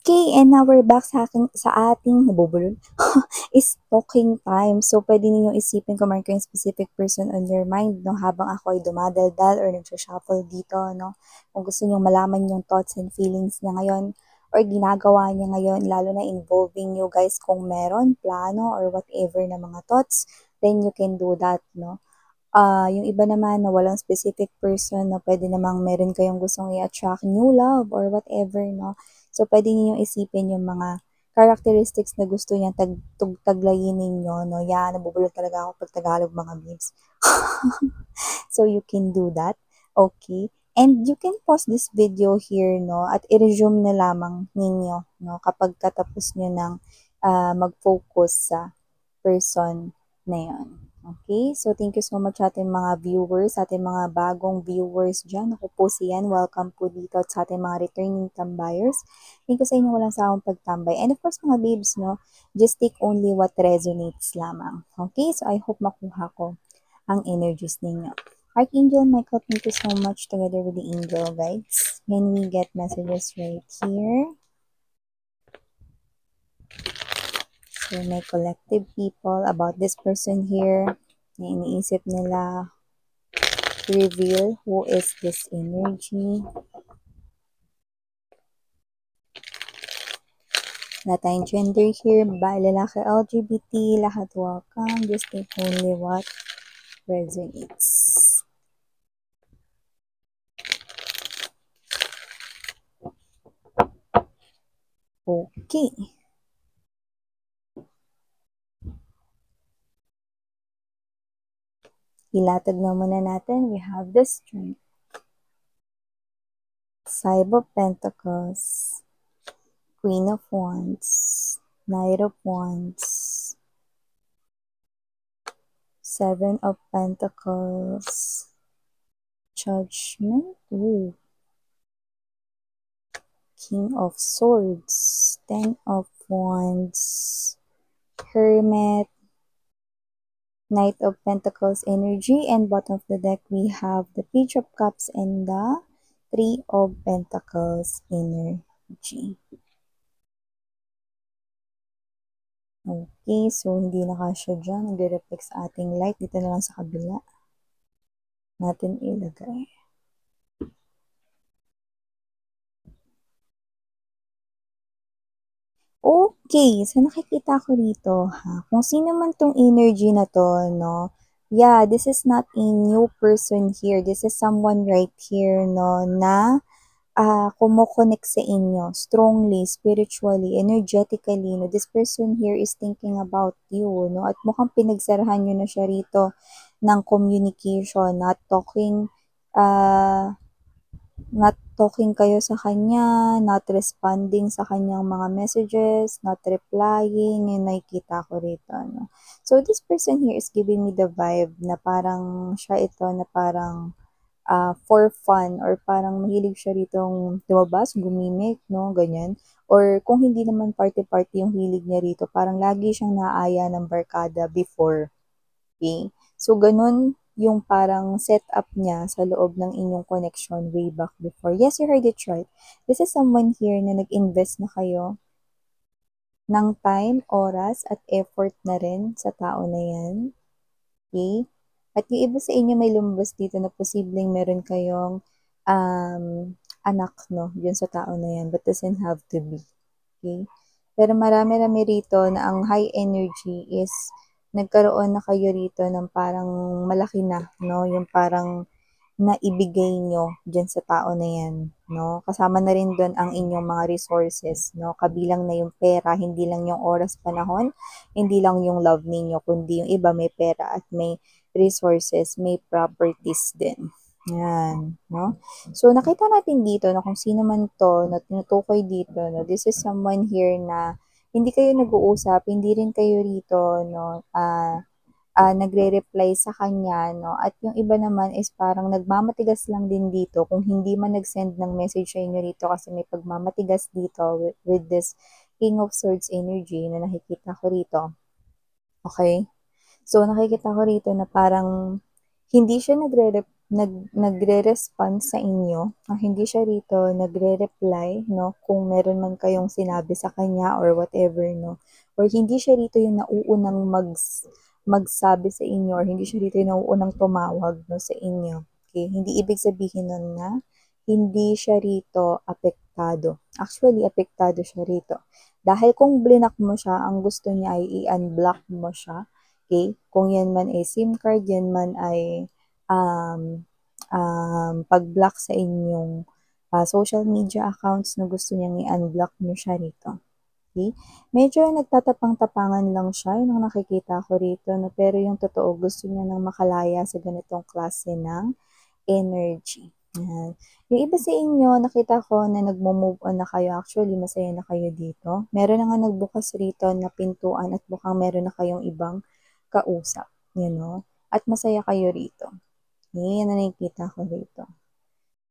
Okay, and now we're back sa ating nabubulol is talking time. So, pwede ninyong isipin kung meron kayong specific person on your mind, no, habang ako ay dumadaldal or nagsha-shuffle dito, no. Kung gusto niyo malaman yung thoughts and feelings niya ngayon or ginagawa niya ngayon, lalo na involving you guys kung meron plano or whatever na mga thoughts, then you can do that, no. Yung iba naman na walang specific person na pwede namang meron kayong gustong i-attract new love or whatever, no? So, pwede ninyong isipin yung mga characteristics na gusto niya taglayin ninyo, no? Yan, nabubulol talaga ako pag Tagalog mga babes. So, you can do that. Okay. And you can pause this video here, no? At i-resume na lamang ninyo, no? Kapag katapos nyo ng mag-focus sa person na yun. Okay, so thank you so much sa ating mga viewers, sa ating mga bagong viewers dyan. Ako po si Yan, welcome po dito at sa ating mga returning tambayers. Thank you sa inyo walang sawang pagtambay. And of course mga babes, no, just take only what resonates lamang. Okay, so I hope makuha ko ang energies ninyo. Archangel Michael, thank you so much together with the angel guides. Can we get messages right here? So, may collective people about this person here na iniisip nila. Reveal who is this energy. Wala tayong gender here. Babae, lalaki, LGBT, lahat welcome. Just take only what resonates. Okay. Ilatag na muna natin. We have the Strength. Five of Pentacles. Queen of Wands. Knight of Wands. Seven of Pentacles. Judgment. Ooh. King of Swords. Ten of Wands. Hermit. Knight of Pentacles energy, and bottom of the deck we have the Page of Cups and the Three of Pentacles energy. Okay, so hindi na kasya dyan. Nagre-reflect sa ating light. Dito na lang sa kabila natin ilagay. Okay, so nakikita ko rito, ha, kung sino man tong energy na to, no, yeah, this is not a new person here. This is someone right here, no, na kumokonek sa inyo strongly, spiritually, energetically, no. This person here is thinking about you, no, at mukhang pinagsarahan nyo na siya rito ng communication, not talking kayo sa kanya, not responding sa kanyang mga messages, not replying, yung nakikita ko rito, no. So, this person here is giving me the vibe na parang siya ito na parang for fun or parang mahilig siya ritong lumabas, gumimik, no, ganyan. Or kung hindi naman party-party yung hilig niya rito, parang lagi siyang naaya ng barkada before. Okay? So, ganun yung parang setup niya sa loob ng inyong connection way back before. Yes, you heard it right. This is someone here na nag-invest na kayo ng time, oras, at effort na rin sa tao na yan. Okay? At yung iba sa inyo may lumabas dito na posibleng meron kayong anak, no, dyan sa tao na yan, but doesn't have to be. Okay? Pero marami-rami rito na ang high energy is nagkaroon na kayo rito ng parang malaki na, no, yung parang naibigay nyo dyan sa tao na yan, no. Kasama na rin doon ang inyong mga resources, no. Kabilang na yung pera, hindi lang yung oras, panahon, hindi lang yung love ninyo, kundi yung iba may pera at may resources, may properties din. Yan, no. So, nakita natin dito na kung sino man to na tinutukoy dito, no, this is someone here na hindi kayo nag-uusap, hindi rin kayo rito, no, nagre-reply sa kanya, no, at yung iba naman is parang nagmamatigas lang din dito kung hindi man nag-send ng message sa inyo rito kasi may pagmamatigas dito with this King of Swords energy na nakikita ko rito. Okay? So, nakikita ko rito na parang hindi siya nagre-respond sa inyo, hindi siya rito nagre-reply, no, kung meron man kayong sinabi sa kanya or whatever, no, or hindi siya rito yung nauunang magsabi sa inyo or hindi siya rito yung nauunang tumawag, no, sa inyo. Okay, hindi ibig sabihin nun na hindi siya rito apektado. Actually, apektado siya rito. Dahil kung blinak mo siya, ang gusto niya ay i-unblock mo siya. Okay? Kung yan man ay SIM card, yan man ay pag-block sa inyong social media accounts na gusto niyang i-unblock nyo siya rito. Okay? Medyo nagtatapang-tapangan lang siya, yung nakikita ko rito, no? Pero yung totoo, gusto niya nang makalaya sa ganitong klase ng energy. Yan. Yung iba sa inyo, nakita ko na nagmo-move on na kayo. Actually, masaya na kayo dito. Meron na nga nagbukas rito na pintuan at mukhang meron na kayong ibang kausap. You know? At masaya kayo rito. Yan na nakikita ko rito.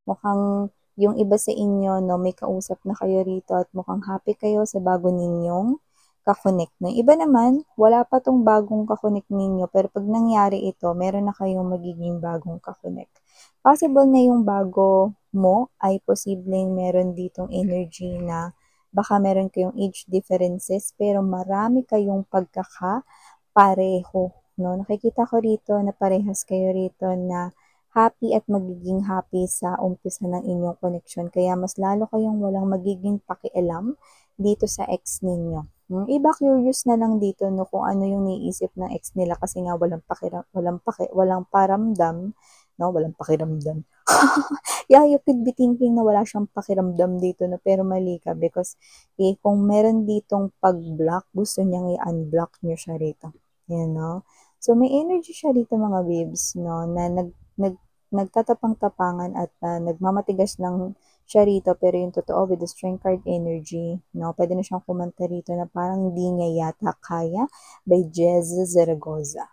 Mukhang yung iba sa inyo, no, may kausap na kayo rito at mukhang happy kayo sa bago ninyong kakonect. No? Iba naman, wala pa tong bagong kakonect ninyo, pero pag nangyari ito, meron na kayong magiging bagong kakonect. Possible na yung bago mo ay posibleng meron ditong energy na baka meron kayong age differences, pero marami kayong pagkakapareho. No? Nakikita ko rito na parehas kayo rito na happy at magiging happy sa umpisa ng inyong connection. Kaya mas lalo kayong walang magiging pakialam dito sa ex ninyo. Iba curious na lang dito no kung ano yung naiisip ng ex nila kasi nga walang paramdam, no, walang pakiramdam. Yeah, you could be thinking na wala siyang pakiramdam dito no pero mali ka because kung meron ditong pag-block, gusto niyang i-unblock niyo siya rito. You know? So may energy siya dito mga babes no na nagtatapang-tapangan at nagmamatigas lang siya rito pero yung totoo with the strength card energy, no, pwede na siyang kumanta rito na parang hindi niya yata kaya by Jez Zaragoza.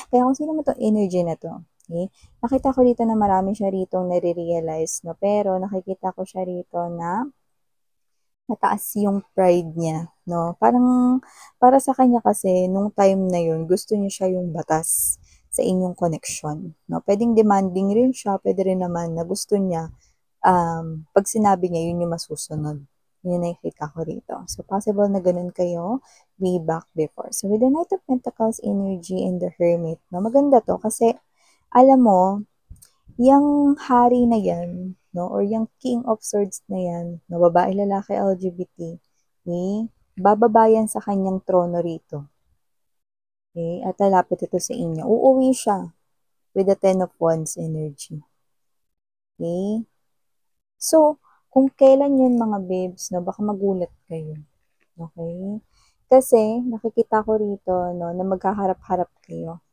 Kaya kung sino mo itong energy na to, okay, nakita ko dito na marami siya rito nare-realize, no, pero nakikita ko siya rito na mataas yung pride niya, no, parang para sa kanya kasi nung time na yun gusto niya siya yung batas sa inyong connection. No? Pwedeng demanding rin siya, pwede rin naman na gusto niya, pag sinabi niya, yun yung masusunod. Yun nakikita ko rito. So, possible na ganun kayo way back before. So, with the Knight of Pentacles energy and the Hermit, no? Maganda to kasi, alam mo, yung hari na yan, no? Or yung King of Swords na yan, no? Babae, lalaki, LGBT, okay? Bababayan sa kanyang trono rito. Okay, at lalapit ito sa inyo. Uuwi siya with the 10 of Wands energy. Okay? So, kung kailan yun mga babes, no, baka magulat kayo. Okay? Kasi, nakikita ko rito, no, na magkaharap-harap kayo.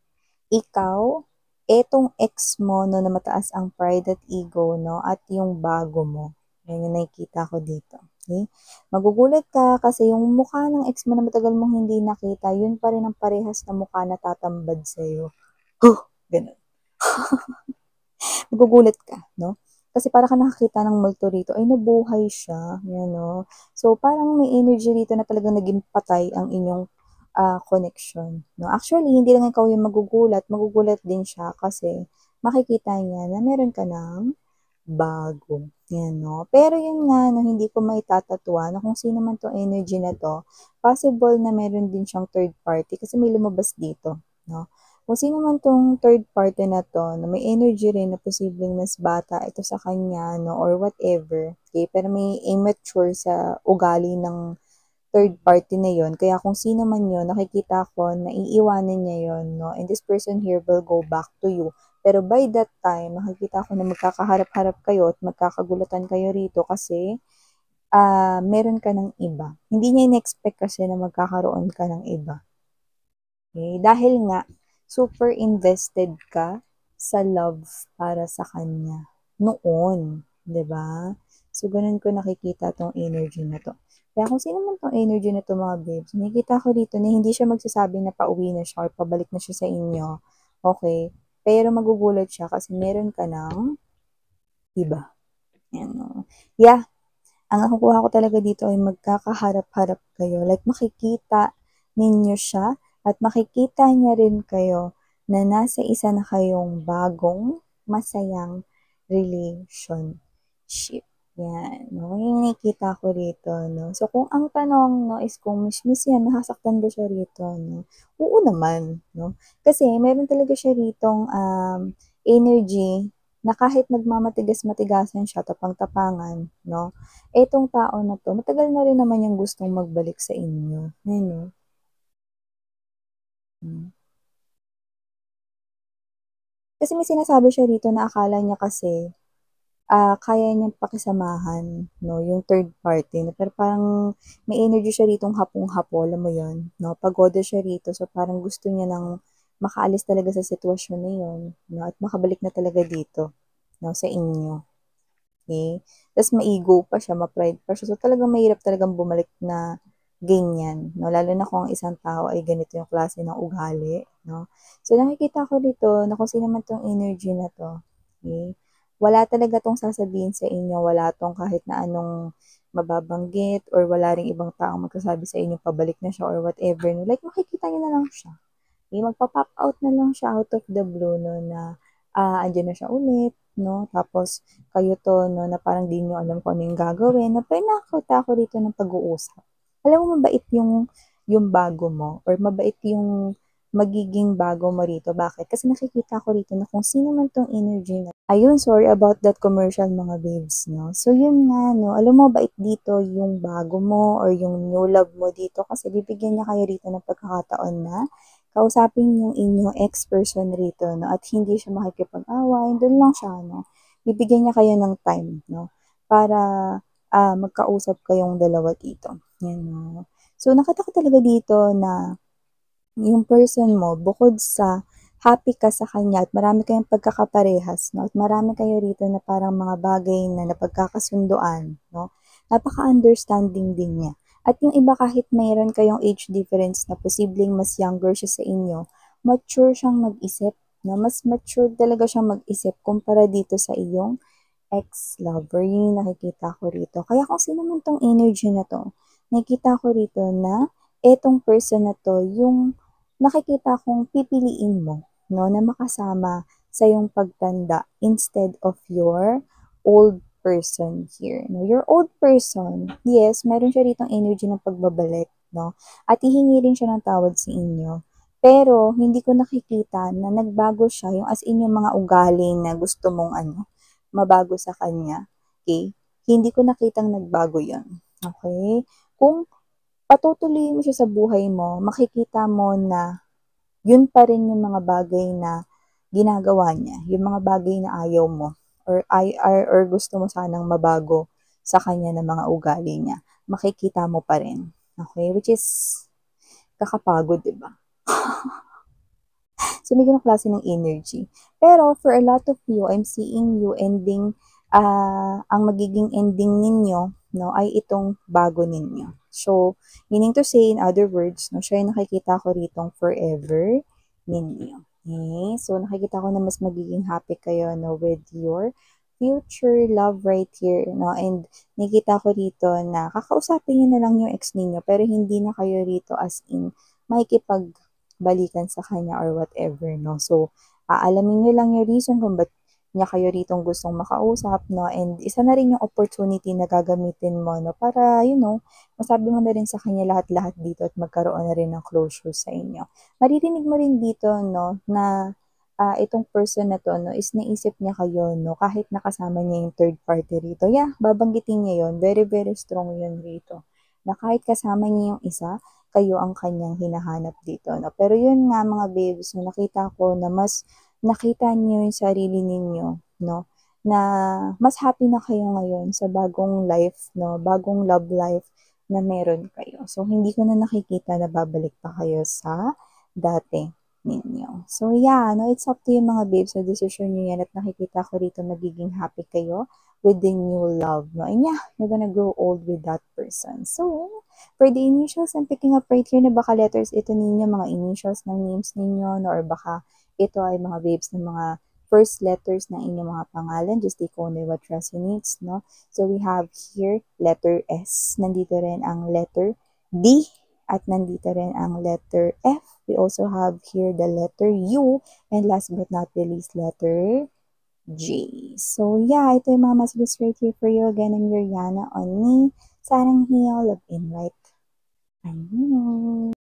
Ikaw, etong ex mo, no, na mataas ang pride at ego, no, at yung bago mo. Yan yung nakikita ko dito. Okay? Magugulat ka kasi yung mukha ng ex mo na matagal mong hindi nakita, yun pa rin ang parehas na mukha na tatambad sa'yo. Huh! Ganun. Magugulat ka, no? Kasi para ka nakakita ng multo rito, ay nabuhay siya, yan, no? So, parang may energy rito na talagang naging patay ang inyong connection, no? Actually, hindi lang ikaw yung magugulat din siya kasi makikita niya na meron ka ng bago. Yan, no? Pero yun nga, no, hindi ko maitatatuwa na kung sino man tong energy na to, possible na meron din siyang third party kasi may lumabas dito, no? Kung sino man tong third party na to, na may energy rin na posibleng mas bata ito sa kanya, no, or whatever, okay? Pero may immature sa ugali ng third party na yon. Kaya kung sino man yon, nakikita ko na iiwanan niya yon, no? And this person here will go back to you. Pero by that time, nakikita ko na magkakaharap-harap kayo at magkakagulatan kayo rito kasi meron ka ng iba. Hindi niya in-expect kasi na magkakaroon ka ng iba. Okay? Dahil nga, super invested ka sa love para sa kanya. Noon. 'Di ba? So, ganun ko nakikita tong energy na to. Kaya kung sino man tong energy na to mga babes, nakikita ko dito na hindi siya magsasabi na pauwi na siya or pabalik na siya sa inyo. Okay? Pero magugulat siya kasi meron ka ng iba. Yan, no? Yeah. Ang nakukuha ko talaga dito ay magkakaharap-harap kayo. Like, makikita ninyo siya at makikita niya rin kayo na nasa isa na kayong bagong masayang relationship. Yan, no? Yung nakikita ko rito, no? So, kung ang tanong, no, is kung miss yan, nasasaktan ba siya rito, no? Oo naman, no? Kasi, meron talaga siya ritong energy na kahit nagmamatigas-matigasan siya, tapang-tapangan, no? Etong tao na to, matagal na rin naman yung gustong magbalik sa inyo. Ayun, no? Hmm. Kasi may sinasabi siya rito na akala niya kasi kaya niyang pakisamahan, 'no, yung third party na pero parang may energy siya ritong hapong-hapo, alam mo yun, 'no, pagoda siya rito so parang gusto niya ng makaalis talaga sa sitwasyon na yun, 'no, at makabalik na talaga dito, 'no, sa inyo, okey? Ta's ma-ego pa siya, ma-pride pa siya, so talagang mahirap talagang bumalik na ganyan, 'no, lalo na kung ang isang tao ay ganito yung klase ng ugali, 'no. So nakikita ko dito na kung sino man 'tong energy na 'to, okey, wala talaga 'tong sasabihin sa inyo, wala 'tong kahit na anong mababanggit or wala ring ibang taong magsasabi sa inyo pabalik na siya or whatever 'no, like makikita niyo na lang siya. Magpa-pop out na lang siya out of the blue 'no na, andiyan na siya ulit 'no, tapos kayo 'to 'no na parang 'di niyo alam kung ano yung gagawin na pero nakakita ako rito ng pag-uusap. Alam mo mabait yung bago mo or mabait yung magiging bago mo rito, bakit? Kasi nakikita ko rito na kung sino man 'tong energy na ayun, sorry about that commercial mga babes 'no. So yun nga 'no, alam mo bait dito yung bago mo or yung new love mo dito kasi bibigyan niya kayo rito ng pagkakataon na kausapin yung inyong ex-person rito 'no at hindi siya makikipag-away, dun lang siya 'no. Bibigyan niya kayo ng time 'no, para, magkausap kayong dalawa dito, 'yan 'no. So nakita ko talaga dito na yung person mo bukod sa happy ka sa kanya at marami kayong pagkakaparehas 'no, at marami kayo rito na parang mga bagay na napagkakasunduan 'no, napaka-understanding din niya. At yung iba kahit mayroon kayong age difference na posibleng mas younger siya sa inyo, mature siyang mag-isip 'no, mas mature talaga siyang mag-isip kumpara dito sa iyong ex-lover, yun yung nakikita ko rito. Kaya kung sino man 'tong energy na 'to, nakikita ko rito na etong person na 'to yung nakikita kong pipiliin mo 'no, na makasama sa iyong pagtanda instead of your old person here 'no. Your old person, yes, meron siya ritong energy ng pagbabalik 'no, at hihingi rin siya ng tawad sa inyo. Pero hindi ko nakikita na nagbago siya, yung as in yung mga ugali na gusto mong ano, mabago sa kanya, okey? Hindi ko nakitang nagbago yun, okey? Kung patutuloyin mo siya sa buhay mo, makikita mo na yun pa rin yung mga bagay na ginagawa niya, yung mga bagay na ayaw mo or gusto mo sanang mabago sa kanya na mga ugali niya, makikita mo pa rin, okey? Which is kakapagod, 'di ba? So, may ganong klase ng energy. Pero for a lot of you, I'm seeing you ending, ang magiging ending ninyo, no, ay itong bago ninyo. So, meaning to say, in other words, no, siya yung nakikita ko ritong forever ninyo. Okay? So, nakikita ko na mas magiging happy kayo, no, with your future love right here, no, and nakikita ko rito na kakausapin niyo na lang yung ex ninyo, pero hindi na kayo rito as in makikipag-balikan sa kanya or whatever, no. So, aalamin niyo lang yung reason kung ba't niya kayo ritong gustong makausap, no, and isa na rin yung opportunity na gagamitin mo, no, para, you know, masabi mo na rin sa kanya lahat-lahat dito at magkaroon na rin ng closure sa inyo. Maririnig mo rin dito, no, na itong person na 'to 'no, is naisip niya kayo 'no, kahit nakasama niya yung third party rito. Yeah, babanggitin niya yun, very, very strong yun rito, na kahit kasama niya yung isa, kayo ang kanyang hinahanap dito 'no. Pero yun nga mga babes 'no, nakita ko na mas nakita niyo yung sarili ninyo 'no, na mas happy na kayo ngayon sa bagong life 'no, bagong love life na meron kayo. So, hindi ko na nakikita na babalik pa kayo sa dati ninyo. So yeah, no, it's up to you mga babes, sa desisyon niyo yan at nakikita ko rito magiging happy kayo with the new love, no? And yeah, you're gonna grow old with that person. So, for the initials, I'm picking up right here na baka letters ito ninyo, mga initials ng names ninyo, no? Or baka ito ay mga babes ng mga first letters ng inyong mga pangalan. Just take only what resonates, no? So, we have here letter S. Nandito rin ang letter D At nandito rin ang letter F. We also have here the letter U. And last but not the least, letter J. So yeah, ito yung mga messages right here for you. Again, I'm your Yana on me. Sarang hiyaw, love in light. Ayun.